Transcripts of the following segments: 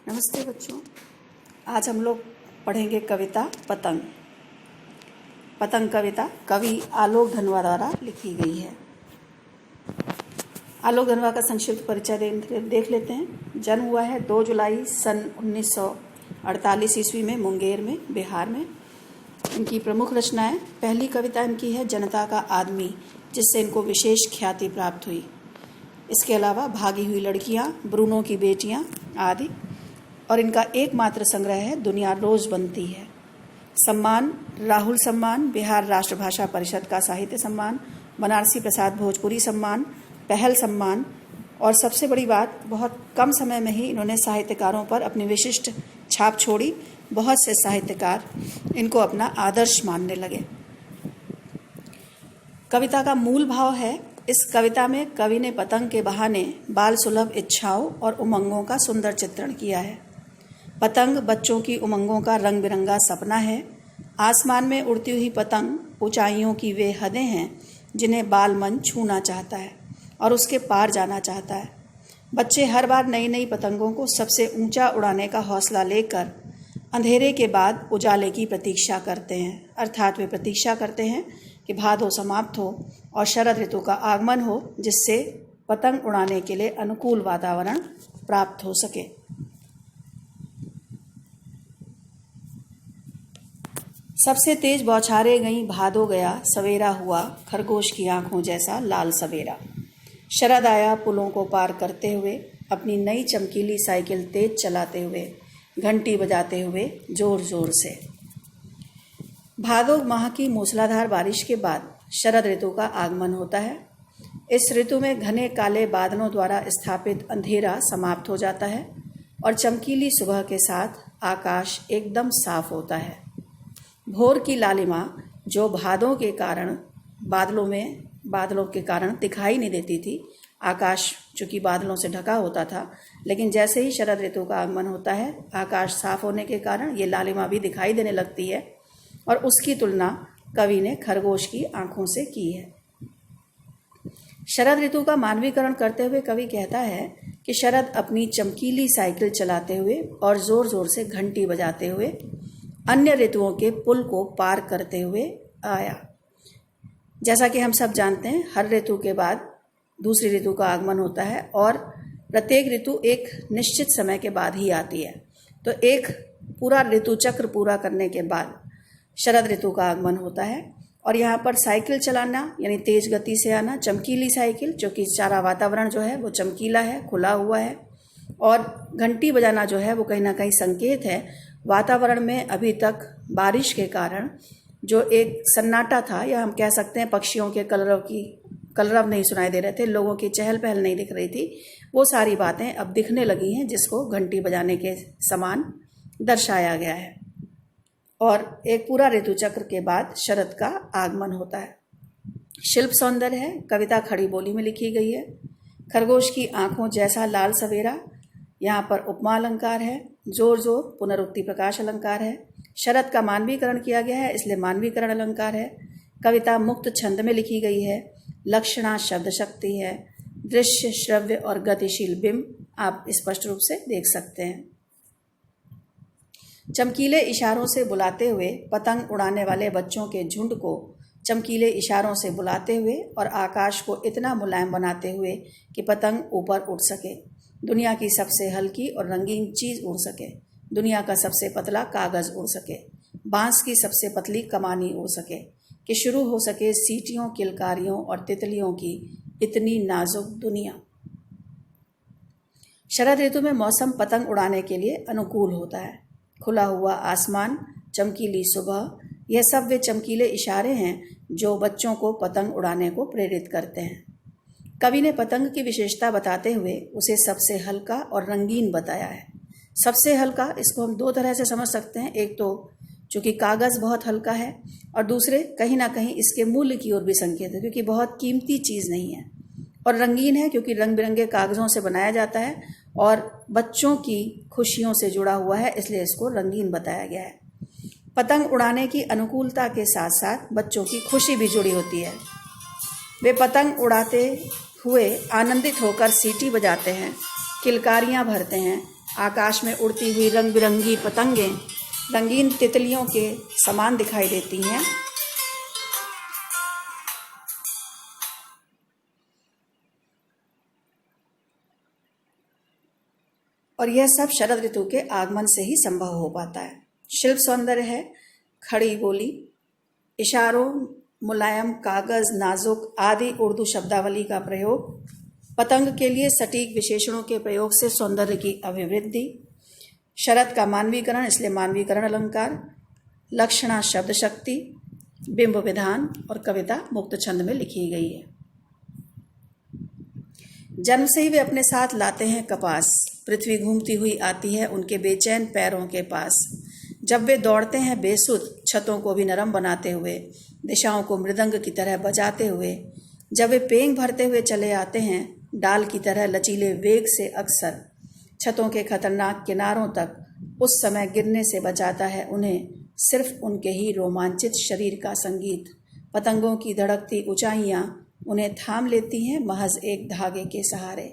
नमस्ते बच्चों। आज हम लोग पढ़ेंगे कविता पतंग। पतंग कविता कवि आलोक धनवा द्वारा लिखी गई है। आलोक धनवा का संक्षिप्त परिचय देख लेते हैं। जन्म हुआ है 2 जुलाई सन 1948 ईस्वी में मुंगेर में, बिहार में। इनकी प्रमुख रचनाएं, पहली कविता इनकी है जनता का आदमी, जिससे इनको विशेष ख्याति प्राप्त हुई। इसके अलावा भागी हुई लड़कियां, ब्रूनो की बेटियां आदि। और इनका एकमात्र संग्रह है दुनिया रोज बनती है। सम्मान राहुल सम्मान, बिहार राष्ट्रभाषा परिषद का साहित्य सम्मान, बनारसी प्रसाद भोजपुरी सम्मान, पहल सम्मान। और सबसे बड़ी बात, बहुत कम समय में ही इन्होंने साहित्यकारों पर अपनी विशिष्ट छाप छोड़ी। बहुत से साहित्यकार इनको अपना आदर्श मानने लगे। कविता का मूल भाव है, इस कविता में कवि ने पतंग के बहाने बाल सुलभ इच्छाओं और उमंगों का सुंदर चित्रण किया है। पतंग बच्चों की उमंगों का रंग बिरंगा सपना है। आसमान में उड़ती हुई पतंग ऊंचाइयों की वे हदें हैं जिन्हें बाल मन छूना चाहता है और उसके पार जाना चाहता है। बच्चे हर बार नई नई पतंगों को सबसे ऊंचा उड़ाने का हौसला लेकर अंधेरे के बाद उजाले की प्रतीक्षा करते हैं। अर्थात वे प्रतीक्षा करते हैं कि भादो समाप्त हो और शरद ऋतु का आगमन हो, जिससे पतंग उड़ाने के लिए अनुकूल वातावरण प्राप्त हो सके। सबसे तेज बौछारे गई भादो गया, सवेरा हुआ खरगोश की आंखों जैसा लाल सवेरा। शरद आया पुलों को पार करते हुए, अपनी नई चमकीली साइकिल तेज चलाते हुए, घंटी बजाते हुए जोर जोर से। भादो माह की मूसलाधार बारिश के बाद शरद ऋतु का आगमन होता है। इस ऋतु में घने काले बादलों द्वारा स्थापित अंधेरा समाप्त हो जाता है और चमकीली सुबह के साथ आकाश एकदम साफ होता है। भोर की लालिमा जो बादलों के कारण दिखाई नहीं देती थी, आकाश चूँकि बादलों से ढका होता था, लेकिन जैसे ही शरद ऋतु का आगमन होता है, आकाश साफ होने के कारण ये लालिमा भी दिखाई देने लगती है। और उसकी तुलना कवि ने खरगोश की आंखों से की है। शरद ऋतु का मानवीकरण करते हुए कवि कहता है कि शरद अपनी चमकीली साइकिल चलाते हुए और जोर जोर से घंटी बजाते हुए अन्य ऋतुओं के पुल को पार करते हुए आया। जैसा कि हम सब जानते हैं, हर ऋतु के बाद दूसरी ऋतु का आगमन होता है और प्रत्येक ऋतु एक निश्चित समय के बाद ही आती है। तो एक पूरा ऋतु चक्र पूरा करने के बाद शरद ऋतु का आगमन होता है। और यहाँ पर साइकिल चलाना यानी तेज गति से आना, चमकीली साइकिल, जो कि सारा वातावरण जो है वो चमकीला है, खुला हुआ है। और घंटी बजाना जो है वो कहीं ना कहीं संकेत है वातावरण में अभी तक बारिश के कारण जो एक सन्नाटा था, या हम कह सकते हैं पक्षियों के कलरव नहीं सुनाई दे रहे थे, लोगों की चहल पहल नहीं दिख रही थी, वो सारी बातें अब दिखने लगी हैं, जिसको घंटी बजाने के समान दर्शाया गया है। और एक पूरा ऋतु चक्र के बाद शरद का आगमन होता है। शिल्प सौंदर्य है, कविता खड़ी बोली में लिखी गई है। खरगोश की आंखों जैसा लाल सवेरा, यहाँ पर उपमा अलंकार है। जोर जोर पुनरुक्ति प्रकाश अलंकार है। शरद का मानवीकरण किया गया है, इसलिए मानवीकरण अलंकार है। कविता मुक्त छंद में लिखी गई है। लक्षणा शब्द शक्ति है। दृश्य, श्रव्य और गतिशील बिंब आप स्पष्ट रूप से देख सकते हैं। चमकीले इशारों से बुलाते हुए, पतंग उड़ाने वाले बच्चों के झुंड को चमकीले इशारों से बुलाते हुए और आकाश को इतना मुलायम बनाते हुए कि पतंग ऊपर उड़ सके, दुनिया की सबसे हल्की और रंगीन चीज़ उड़ सके, दुनिया का सबसे पतला कागज़ उड़ सके, बांस की सबसे पतली कमानी उड़ सके, कि शुरू हो सके सीटियों, किलकारियों और तितलियों की इतनी नाजुक दुनिया। शरद ऋतु में मौसम पतंग उड़ाने के लिए अनुकूल होता है। खुला हुआ आसमान, चमकीली सुबह, यह सब वे चमकीले इशारे हैं जो बच्चों को पतंग उड़ाने को प्रेरित करते हैं। कवि ने पतंग की विशेषता बताते हुए उसे सबसे हल्का और रंगीन बताया है। सबसे हल्का, इसको हम दो तरह से समझ सकते हैं। एक तो चूँकि कागज़ बहुत हल्का है, और दूसरे कहीं ना कहीं इसके मूल्य की ओर भी संकेत है, क्योंकि बहुत कीमती चीज़ नहीं है। और रंगीन है क्योंकि रंग बिरंगे कागज़ों से बनाया जाता है और बच्चों की खुशियों से जुड़ा हुआ है, इसलिए इसको रंगीन बताया गया है। पतंग उड़ाने की अनुकूलता के साथ साथ बच्चों की खुशी भी जुड़ी होती है। वे पतंग उड़ाते हुए आनंदित होकर सीटी बजाते हैं, किलकारियां भरते हैं, आकाश में उड़ती हुई रंग बिरंगी पतंगें रंगीन तितलियों के समान दिखाई देती हैं। और यह सब शरद ऋतु के आगमन से ही संभव हो पाता है। शिल्प सौंदर्य है खड़ी बोली, इशारों, मुलायम कागज, नाजुक आदि उर्दू शब्दावली का प्रयोग, पतंग के लिए सटीक विशेषणों के प्रयोग से सौंदर्य की अभिवृद्धि, शरद का मानवीकरण इसलिए मानवीकरण अलंकार, लक्षणा शब्द शक्ति, बिंब विधान और कविता मुक्त छंद में लिखी गई है। जन्म से ही वे अपने साथ लाते हैं कपास, पृथ्वी घूमती हुई आती है उनके बेचैन पैरों के पास। जब वे दौड़ते हैं बेसुध, छतों को भी नरम बनाते हुए, दिशाओं को मृदंग की तरह बजाते हुए, जब वे पेंग भरते हुए चले आते हैं डाल की तरह लचीले वेग से, अक्सर छतों के खतरनाक किनारों तक, उस समय गिरने से बचाता है उन्हें सिर्फ उनके ही रोमांचित शरीर का संगीत। पतंगों की धड़कती ऊंचाइयां उन्हें थाम लेती हैं महज एक धागे के सहारे।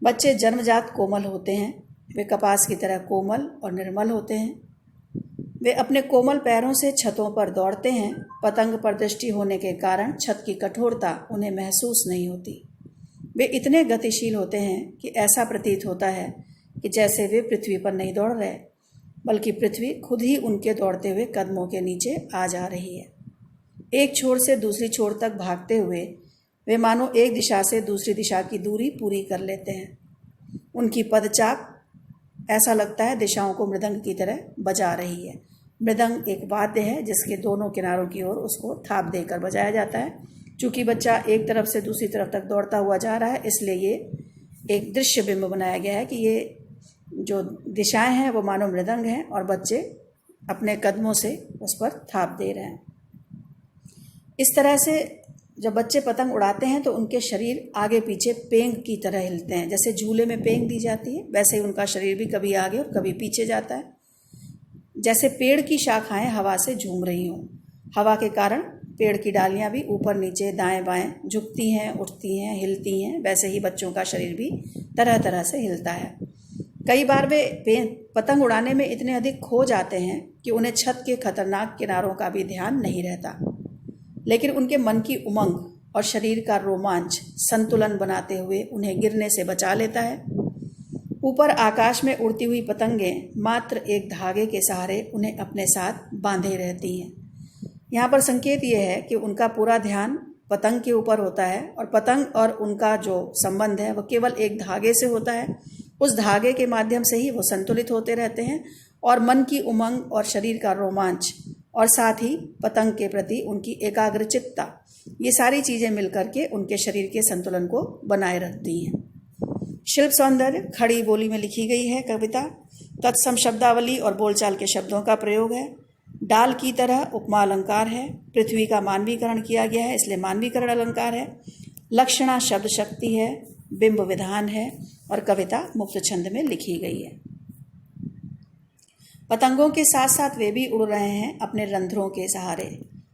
बच्चे जन्मजात कोमल होते हैं, वे कपास की तरह कोमल और निर्मल होते हैं। वे अपने कोमल पैरों से छतों पर दौड़ते हैं। पतंग पर दृष्टि होने के कारण छत की कठोरता उन्हें महसूस नहीं होती। वे इतने गतिशील होते हैं कि ऐसा प्रतीत होता है कि जैसे वे पृथ्वी पर नहीं दौड़ रहे, बल्कि पृथ्वी खुद ही उनके दौड़ते हुए कदमों के नीचे आ जा रही है। एक छोर से दूसरी छोर तक भागते हुए वे मानो एक दिशा से दूसरी दिशा की दूरी पूरी कर लेते हैं। उनकी पदचाप ऐसा लगता है दिशाओं को मृदंग की तरह बजा रही है। मृदंग एक वाद्य है जिसके दोनों किनारों की ओर उसको थाप देकर बजाया जाता है। चूंकि बच्चा एक तरफ से दूसरी तरफ तक दौड़ता हुआ जा रहा है, इसलिए ये एक दृश्य बिंब बनाया गया है कि ये जो दिशाएं हैं वो मानो मृदंग हैं और बच्चे अपने कदमों से उस पर थाप दे रहे हैं। इस तरह से जब बच्चे पतंग उड़ाते हैं तो उनके शरीर आगे पीछे पेंग की तरह हिलते हैं। जैसे झूले में पेंग दी जाती है, वैसे ही उनका शरीर भी कभी आगे और कभी पीछे जाता है, जैसे पेड़ की शाखाएं हवा से झूम रही हों। हवा के कारण पेड़ की डालियां भी ऊपर नीचे दाएं बाएं झुकती हैं, उठती हैं, हिलती हैं। वैसे ही बच्चों का शरीर भी तरह तरह से हिलता है। कई बार वे पतंग उड़ाने में इतने अधिक खो जाते हैं कि उन्हें छत के खतरनाक किनारों का भी ध्यान नहीं रहता, लेकिन उनके मन की उमंग और शरीर का रोमांच संतुलन बनाते हुए उन्हें गिरने से बचा लेता है। ऊपर आकाश में उड़ती हुई पतंगें मात्र एक धागे के सहारे उन्हें अपने साथ बांधे रहती हैं। यहाँ पर संकेत ये है कि उनका पूरा ध्यान पतंग के ऊपर होता है और पतंग और उनका जो संबंध है वो केवल एक धागे से होता है। उस धागे के माध्यम से ही वो संतुलित होते रहते हैं और मन की उमंग और शरीर का रोमांच और साथ ही पतंग के प्रति उनकी एकाग्रचित्तता, ये सारी चीज़ें मिलकर के उनके शरीर के संतुलन को बनाए रखती हैं। शिल्प सौंदर्य खड़ी बोली में लिखी गई है कविता। तत्सम शब्दावली और बोलचाल के शब्दों का प्रयोग है। डाल की तरह उपमा अलंकार है। पृथ्वी का मानवीकरण किया गया है, इसलिए मानवीकरण अलंकार है। लक्षणा शब्द शक्ति है, बिंब विधान है और कविता मुक्त छंद में लिखी गई है। पतंगों के साथ साथ वे भी उड़ रहे हैं अपने रंध्रों के सहारे।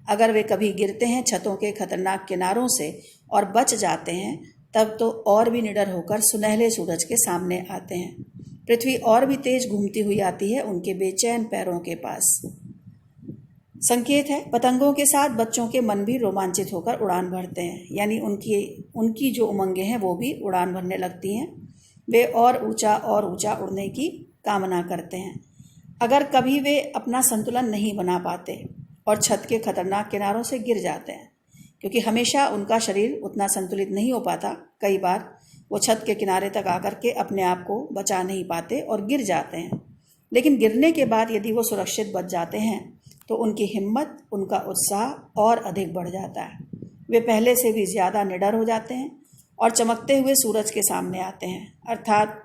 अगर वे कभी गिरते हैं छतों के खतरनाक किनारों से और बच जाते हैं, तब तो और भी निडर होकर सुनहले सूरज के सामने आते हैं। पृथ्वी और भी तेज घूमती हुई आती है उनके बेचैन पैरों के पास। संकेत है पतंगों के साथ बच्चों के मन भी रोमांचित होकर उड़ान भरते हैं, यानी उनकी जो उमंगें हैं वो भी उड़ान भरने लगती हैं। वे और ऊंचा उड़ने की कामना करते हैं। अगर कभी वे अपना संतुलन नहीं बना पाते और छत के खतरनाक किनारों से गिर जाते हैं, क्योंकि हमेशा उनका शरीर उतना संतुलित नहीं हो पाता, कई बार वो छत के किनारे तक आकर के अपने आप को बचा नहीं पाते और गिर जाते हैं। लेकिन गिरने के बाद यदि वो सुरक्षित बच जाते हैं तो उनकी हिम्मत, उनका उत्साह और अधिक बढ़ जाता है। वे पहले से भी ज़्यादा निडर हो जाते हैं और चमकते हुए सूरज के सामने आते हैं, अर्थात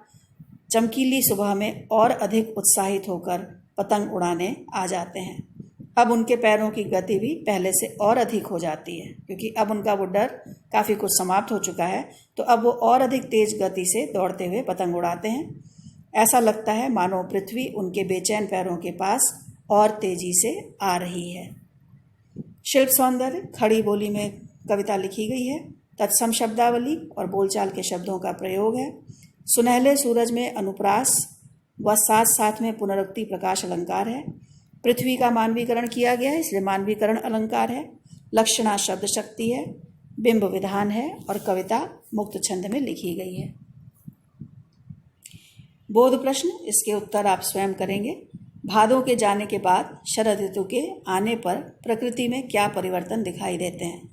चमकीली सुबह में और अधिक उत्साहित होकर पतंग उड़ाने आ जाते हैं। अब उनके पैरों की गति भी पहले से और अधिक हो जाती है, क्योंकि अब उनका वो डर काफ़ी कुछ समाप्त हो चुका है, तो अब वो और अधिक तेज गति से दौड़ते हुए पतंग उड़ाते हैं। ऐसा लगता है मानो पृथ्वी उनके बेचैन पैरों के पास और तेजी से आ रही है। शिल्प सौंदर्य खड़ी बोली में कविता लिखी गई है। तत्सम शब्दावली और बोलचाल के शब्दों का प्रयोग है। सुनहले सूरज में अनुप्रास वह साथ साथ में पुनरुक्ति प्रकाश अलंकार है। पृथ्वी का मानवीकरण किया गया है, इसलिए मानवीकरण अलंकार है। लक्षणा शब्द शक्ति है, बिंब विधान है और कविता मुक्त छंद में लिखी गई है। बोध प्रश्न, इसके उत्तर आप स्वयं करेंगे। भादों के जाने के बाद शरद ऋतु के आने पर प्रकृति में क्या परिवर्तन दिखाई देते हैं।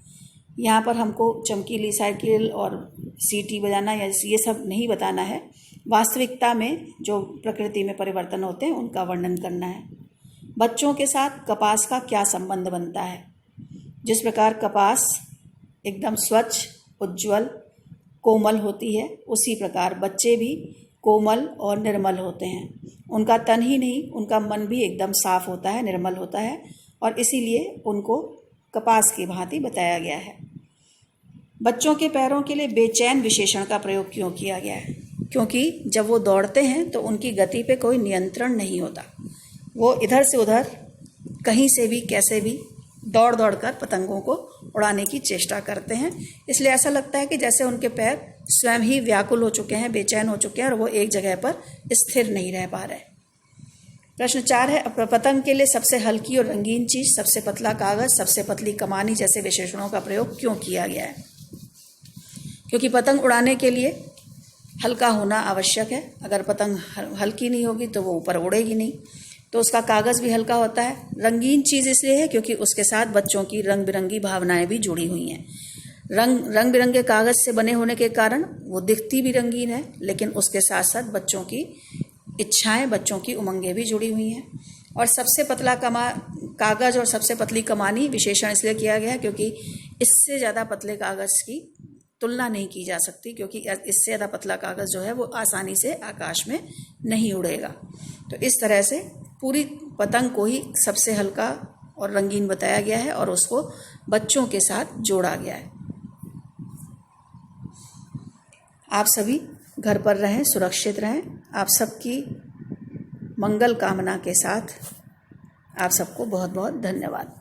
यहाँ पर हमको चमकीली साइकिल और सीटी बजाना या ये सब नहीं बताना है, वास्तविकता में जो प्रकृति में परिवर्तन होते हैं उनका वर्णन करना है। बच्चों के साथ कपास का क्या संबंध बनता है। जिस प्रकार कपास एकदम स्वच्छ, उज्ज्वल, कोमल होती है, उसी प्रकार बच्चे भी कोमल और निर्मल होते हैं। उनका तन ही नहीं, उनका मन भी एकदम साफ होता है, निर्मल होता है और इसीलिए उनको कपास की भांति बताया गया है। बच्चों के पैरों के लिए बेचैन विशेषण का प्रयोग क्यों किया गया है। क्योंकि जब वो दौड़ते हैं तो उनकी गति पे कोई नियंत्रण नहीं होता, वो इधर से उधर कहीं से भी कैसे भी दौड़ दौड़ कर पतंगों को उड़ाने की चेष्टा करते हैं। इसलिए ऐसा लगता है कि जैसे उनके पैर स्वयं ही व्याकुल हो चुके हैं, बेचैन हो चुके हैं और वो एक जगह पर स्थिर नहीं रह पा रहे। प्रश्न 4 है, पतंग के लिए सबसे हल्की और रंगीन चीज, सबसे पतला कागज, सबसे पतली कमानी जैसे विशेषणों का प्रयोग क्यों किया गया है। क्योंकि पतंग उड़ाने के लिए हल्का होना आवश्यक है। अगर पतंग हल्की नहीं होगी तो वो ऊपर उड़ेगी नहीं, तो उसका कागज़ भी हल्का होता है। रंगीन चीज़ इसलिए है क्योंकि उसके साथ बच्चों की रंग बिरंगी भावनाएं भी जुड़ी हुई हैं। रंग बिरंगे कागज़ से बने होने के कारण वो दिखती भी रंगीन है, लेकिन उसके साथ साथ बच्चों की इच्छाएं, बच्चों की उमंगें भी जुड़ी हुई हैं। और सबसे पतला कागज़ और सबसे पतली कमानी विशेषण इसलिए किया गया है क्योंकि इससे ज़्यादा पतले कागज़ की तुलना नहीं की जा सकती, क्योंकि इससे ज़्यादा पतला कागज़ जो है वो आसानी से आकाश में नहीं उड़ेगा। तो इस तरह से पूरी पतंग को ही सबसे हल्का और रंगीन बताया गया है और उसको बच्चों के साथ जोड़ा गया है। आप सभी घर पर रहें, सुरक्षित रहें। आप सबकी मंगल कामना के साथ आप सबको बहुत बहुत धन्यवाद।